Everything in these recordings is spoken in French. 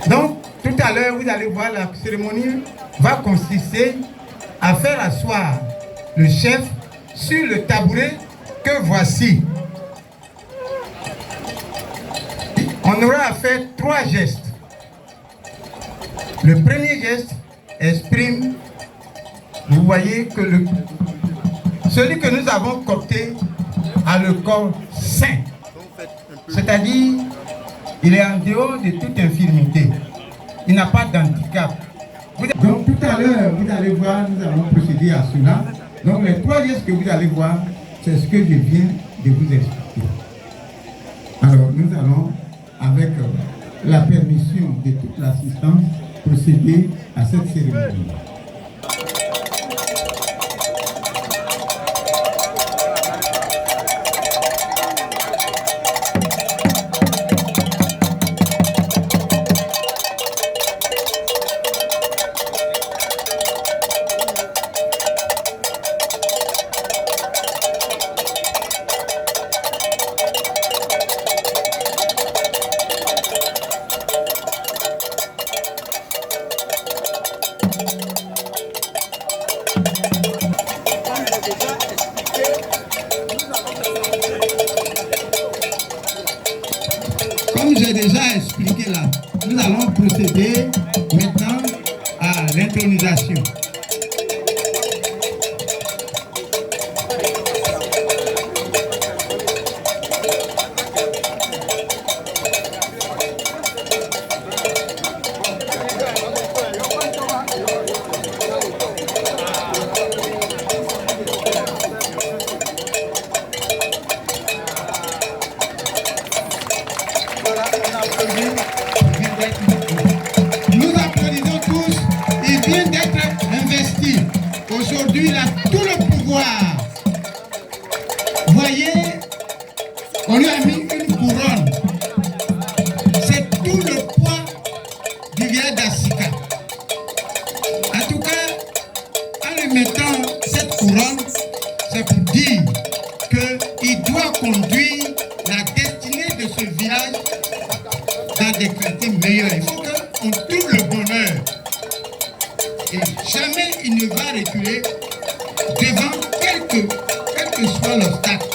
Donc, tout à l'heure, vous allez voir, la cérémonie va consister à faire asseoir le chef sur le tabouret que voici. On aura à faire 3 gestes. Le premier geste exprime, vous voyez que celui que nous avons copté a le corps sain. C'est-à-dire, il est en dehors de toute infirmité. Il n'a pas d'handicap. Donc tout à l'heure, vous allez voir, nous allons procéder à cela. Donc les 3 gestes que vous allez voir, c'est ce que je viens de vous expliquer. Alors nous allons, avec la permission de toute l'assistance, procéder à cette cérémonie. Comme j'ai déjà expliqué là, nous allons procéder maintenant à l'intronisation. Nous applaudissons tous, il vient d'être investi. Aujourd'hui, il a tout le pouvoir. Voyez, on lui a mis une couronne. C'est tout le poids du village d'Asika. En tout cas, en lui mettant cette couronne, c'est pour dire qu'il doit conduire la destinée de ce village dans des qualités meilleures. Il faut qu'on trouve le bonheur. Et jamais il ne va reculer devant quel que soit l'obstacle.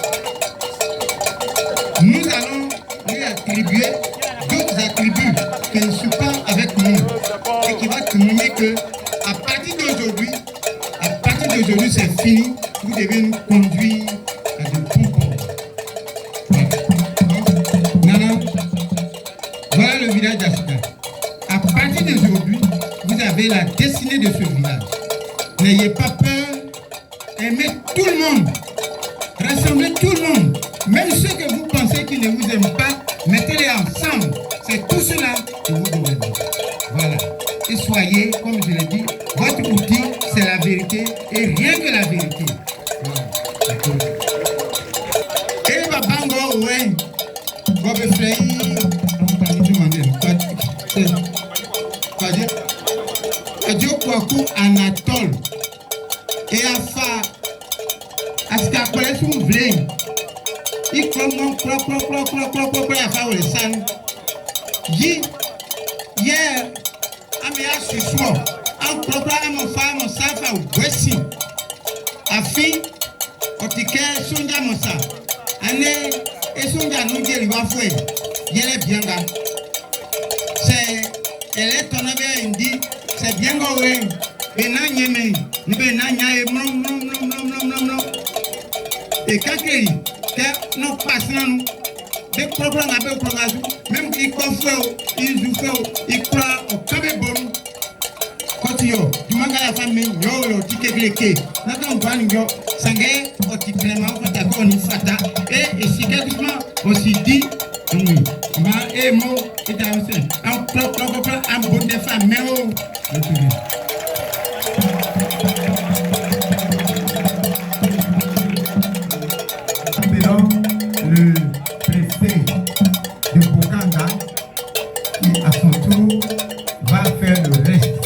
Nous allons lui attribuer d'autres attributs qui ne sont pas avec nous et qui va témoigner que à partir d'aujourd'hui, c'est fini. Vous devez nous conduire à de bons ports. Nana, voilà le village d'Asika. À partir d'aujourd'hui, vous avez la destinée de ce village. N'ayez pas peur, aimez tout le monde, rassemblez tout le monde. Même ceux que vous pensez qui ne vous aiment pas, mettez-les ensemble. C'est tout cela que vous devez dire. Voilà. Et soyez, comme je l'ai dit, votre outil, c'est la vérité et rien que la vérité. Voilà. Et Babango, ouais. Bob Frey, Adjo Kwaku Anatole et Afa Asika Kole sous vlé il comment Afa le sang yi hier amia suso en propre mon femme safa wesi afi otike sunja mosa ane et sunja nous dire va fouer yele bianga c'est elle est ton avis indi c'est bien goué benanya me ni benanya e non et kakeri que non passe non des problèmes avec programme même qui confère il joue il croit au cabe bon quand yo tu manga la famille yo tikekeke na donc van yo sangé au tiplement fata ko ni fata et secrètement aussi dit ma emo et danser en propre en bonne de femme mais oh le préfet de Bokanga qui à son tour va faire le reste.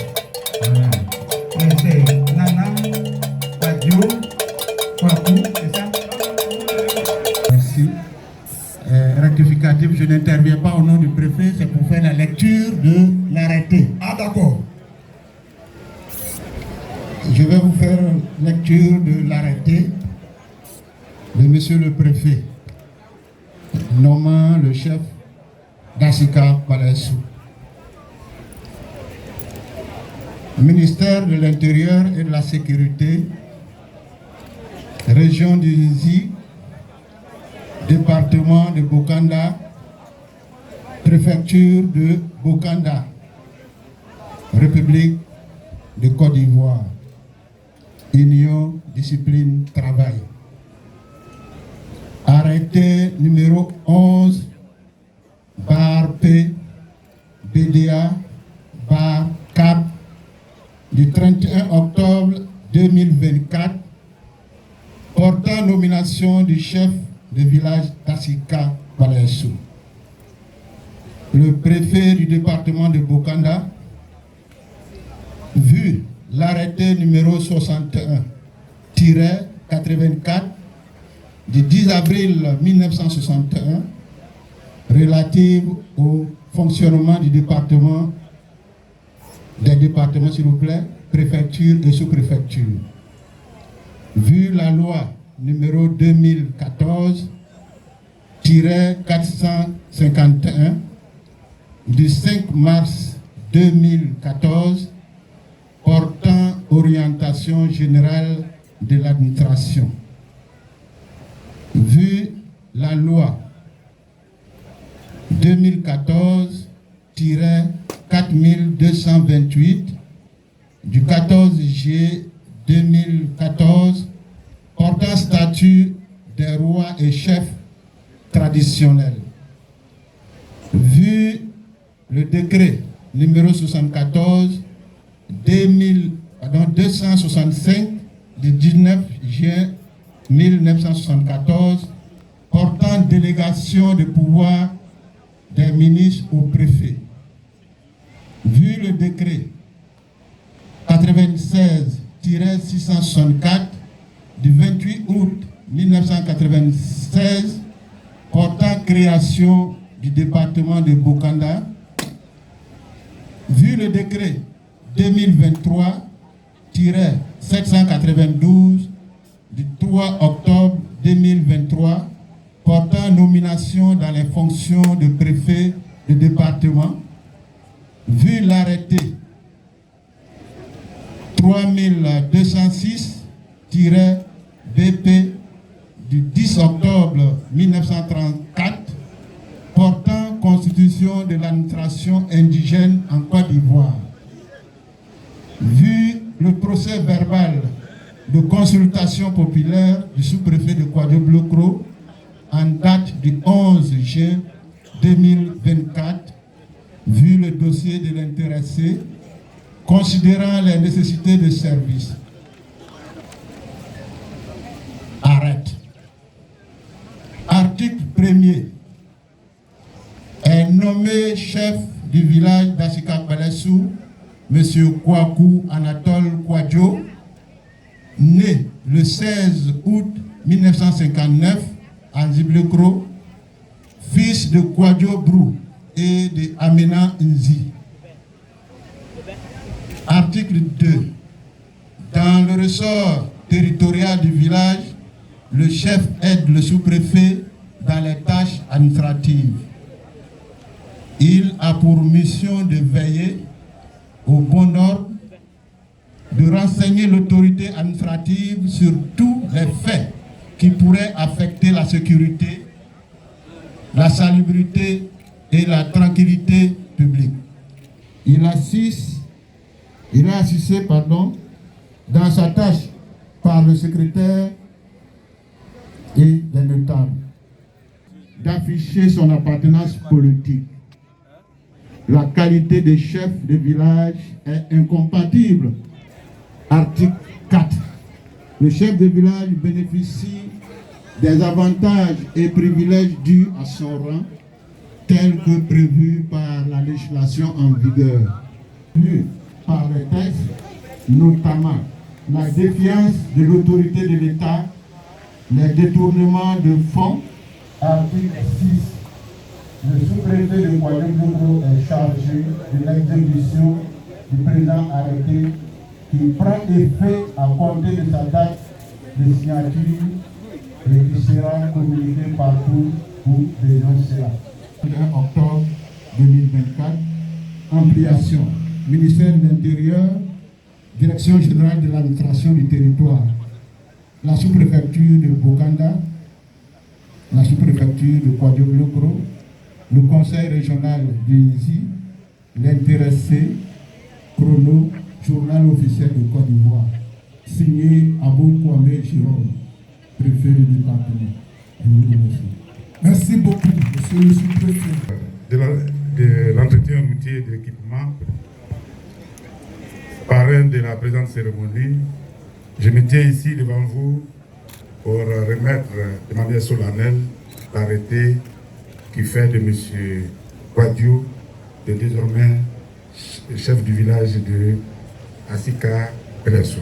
Et c'est Nana, Badio, Kwaku, c'est ça? Merci. Rectificatif, je n'interviens pas au nom du préfet, c'est pour faire la lecture de de l'arrêté. Ah d'accord. Je vais vous faire lecture de l'arrêté de Monsieur le Préfet, nommant le chef d'Asika Palaisu. Ministère de l'Intérieur et de la Sécurité, Région du Zi, département de Bokanda, préfecture de Bokanda, République de Côte d'Ivoire, Union, discipline, travail. Arrêté numéro 11, bar P, BDA, bar CAP, du 31 octobre 2024, portant nomination du chef de village d'Asika Palaisu. Le préfet du département de Bokanda, vu l'arrêté numéro 61-84 du 10 avril 1961 relative au fonctionnement du département, des départements s'il vous plaît, préfecture et sous-préfecture. Vu la loi numéro 2014-451 du 5 mars 2014 portant orientation générale de l'administration. Vu la loi 2014-4228 du 14 juillet 2014 portant statut des rois et chefs traditionnels. Vu le décret numéro 265 du 19 juin 1974 portant délégation de pouvoir des ministres au préfet. Vu le décret 96-664 du 28 août 1996 portant création du département de Bokanda. Vu le décret 2023-792 du 3 octobre 2023 portant nomination dans les fonctions de préfet de département. Vu l'arrêté 3206-BP du 10 octobre 1934 portant constitution de l'administration indigène en Côte d'Ivoire. Vu le procès verbal de consultation populaire du sous-préfet de Kouadio-Blocro en date du 11 juin 2024, vu le dossier de l'intéressé, considérant les nécessités de service. Arrête. Article 1er. Est nommé chef du village d'Asika Palaisu, M. Kouakou Anatole Kouadio, né le 16 août 1959 à Nzi-Blocro, fils de Kouadio Brou et de Amena Nzi. Article 2. Dans le ressort territorial du village, le chef aide le sous-préfet dans les tâches administratives. Il a pour mission de veiller au bon ordre, de renseigner l'autorité administrative sur tous les faits qui pourraient affecter la sécurité, la salubrité et la tranquillité publique. Il a assisté dans sa tâche par le secrétaire et les notables d'afficher son appartenance politique. La qualité de chef de village est incompatible. Article 4. Le chef de village bénéficie des avantages et privilèges dus à son rang, tels que prévus par la législation en vigueur. Par les textes, notamment la défiance de l'autorité de l'État, les détournements de fonds, article 6, Le sous-préfet de Kouadiougloukou est chargé de l'exécution du présent arrêté qui prend effet à compter de sa date de signature et qui sera communiqué partout où besoin sera. Le 1 octobre 2024, ampliation, ministère de l'Intérieur, Direction générale de l'administration du territoire, la sous-préfecture de Bokanda, la sous-préfecture de Kouadiougloukou, le conseil régional de Izi, l'intéressé, chrono, journal officiel de Côte d'Ivoire, signé Abou Kwame Jérôme, préfet du département. Je vous remercie. Merci beaucoup, monsieur le sous-préfet. De l'entretien routier de l'équipement, parrain de la présente cérémonie, je me tiens ici devant vous pour remettre de manière solennelle l'arrêté qui fait de M. Kouadio de désormais chef du village de Asika Pelesso.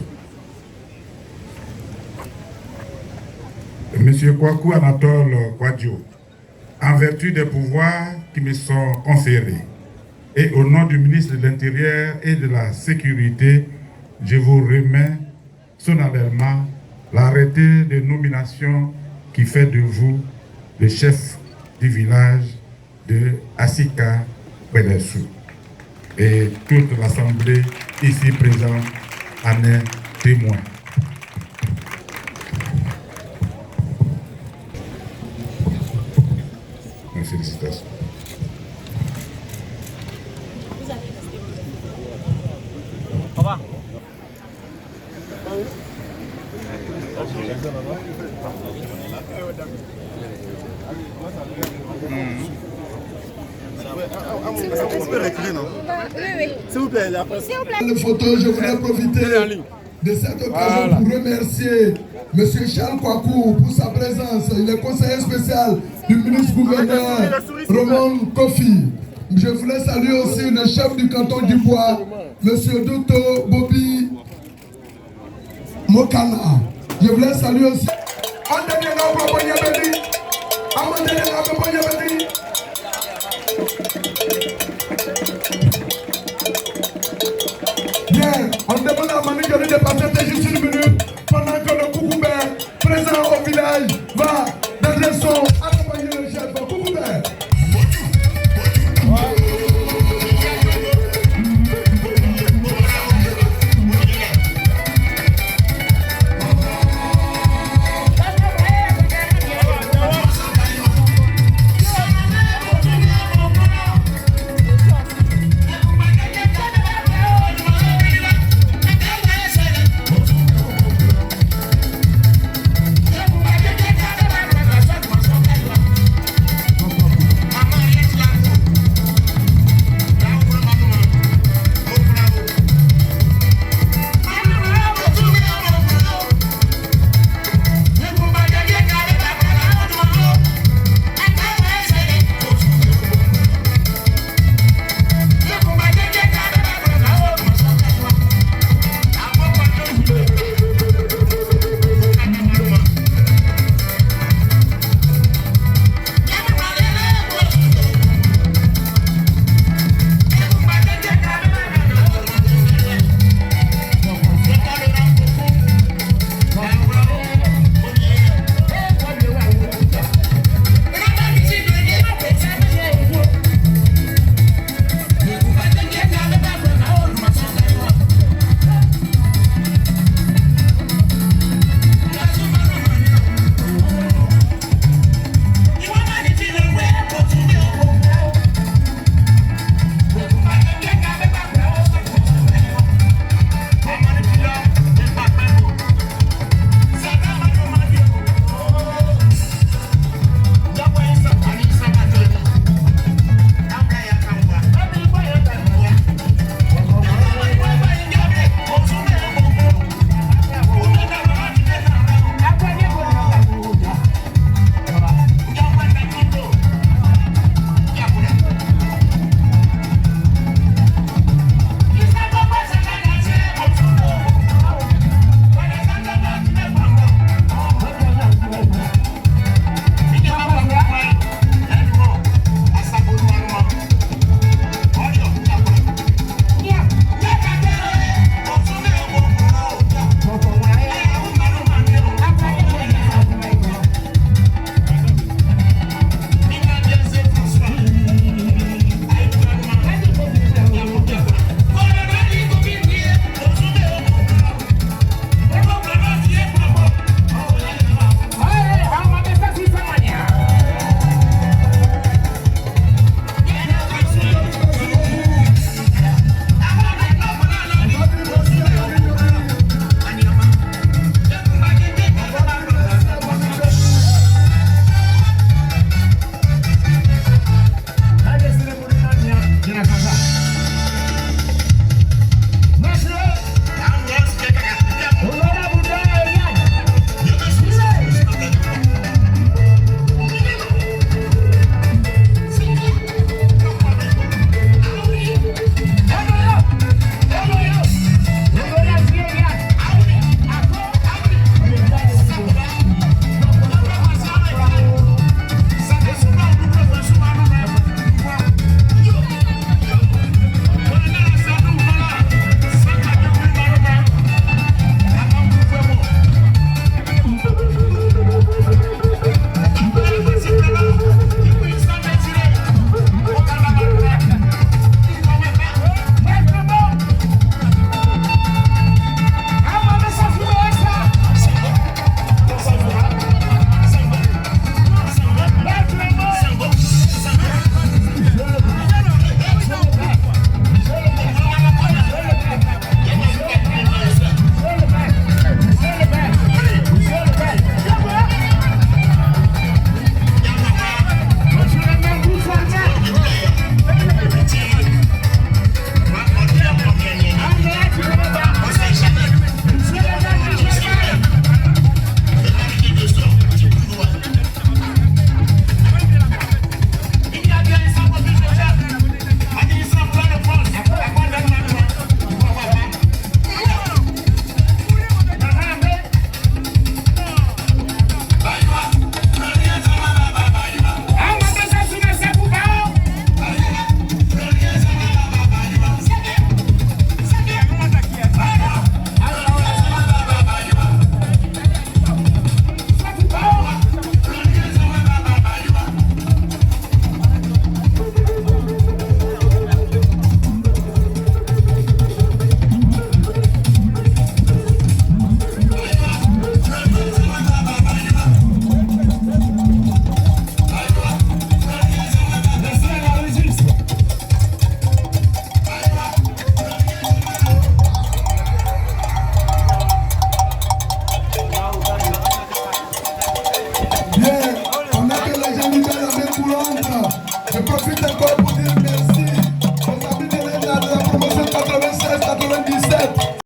M. Kwaku Anatole Kouadio, en vertu des pouvoirs qui me sont conférés et au nom du ministre de l'Intérieur et de la Sécurité, je vous remets solennellement l'arrêté de nomination qui fait de vous le chef du village de Asika Pelesso. Et toute l'Assemblée ici présente en est témoin. Félicitations. Au revoir. S'il vous plaît, le photo, je voudrais profiter de cette occasion pour remercier M. Charles Kwaku pour sa présence. Il est conseiller spécial du ministre-gouverneur Roman Kofi. Je voulais saluer aussi le chef du canton du Bois, M. Dr Bobby Mokana. Je voulais saluer aussi. Bien, on demande à Manu de passer juste une minute.